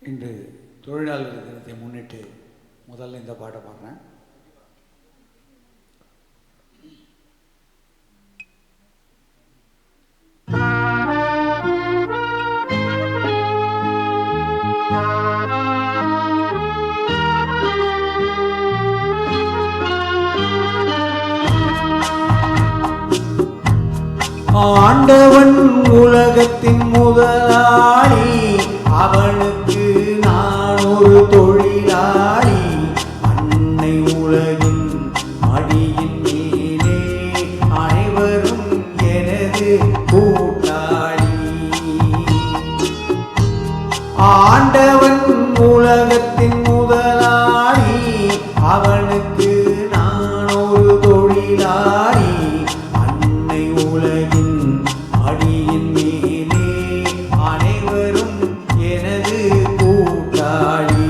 இன்று தொழிலாளர் தினத்தை முன்னிட்டு முதல்ல இந்த பாட்டை பாடுறேன். ஆண்டவன் உலகத்தின் முதலாளி, அவனுக்கு நான் ஒரு தொழிலாளி. அன்னை உலகின் அடியின் மேலே அனைவரும் எனது கூட்டாளி. ஆண்டவன் உலகத்தின் முதலாளி, அவனுக்கு நான் ஒரு தொழிலாளி. அன்னை உலகின் அடியின் மேலே அனைவரும் எனது கூட்டாளி.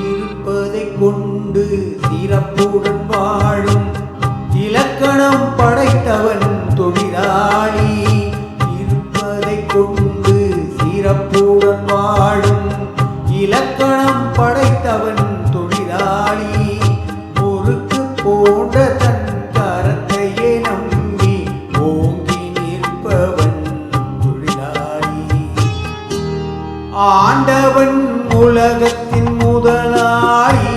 இருப்பதை கொண்டு சிறப்புடன் வாழும் இலக்கணம் படைத்தவன் தொழிலாளி. இருப்பதை கொண்டு சிறப்புடன் வாழும் இலக்கணம் படைத்தவன் தொழிலாளி. பொறுக்கு போன்ற தன் கரத்தையே நம்பி ஓங்கி நிற்பவன் தொழிலாளி. ஆண்டவன் உலகத்தின் முதலாளி,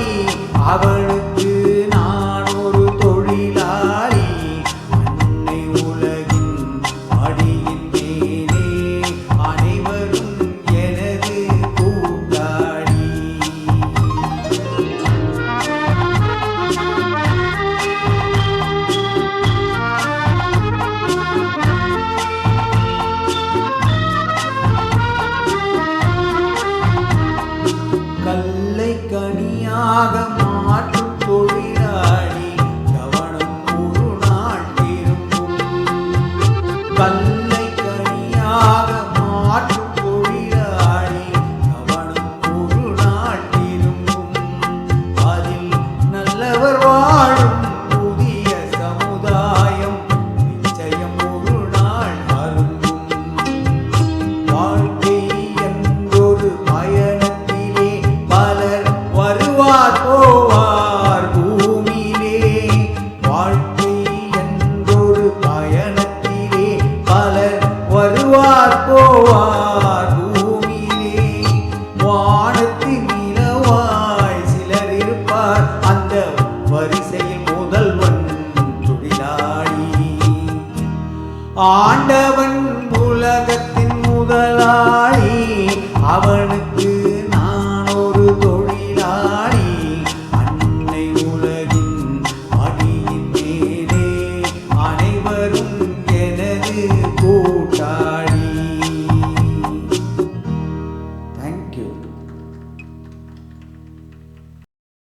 அவனுக்கு நான் ஒரு தொழிலாளி. அன்னை உலகின் அடியின் மேலே அனைவரும் எனது கூட்டாளி. கல்லை கனியாக மாற்றும் தொழிலாளி, கவனம் ஒரு நாள் திரும்பும். கல்லை கனியாக மாற்றும் தொழிலாளி, கவனம் ஒரு நாள் திரும்பும். அதில் நல்லவர் வாழும் புதிய சமுதாயம் நிச்சயம் ஒரு நாள் அரும்பும். வாழ்க்கை என்றொரு பயணத்திலே பலர் வருவார் போவார் பூமியிலே. வாழ்க்கை என்றொரு பயணத்திலே பலர் வருவார் போவார் பூமியிலே. வானத்தின் நிலவாய் சிலர் இருப்பார், அந்த வரிசையில் முதல்வன் தொழிலாளி. ஆண்டவன் உலகத்தின் முதலாளி,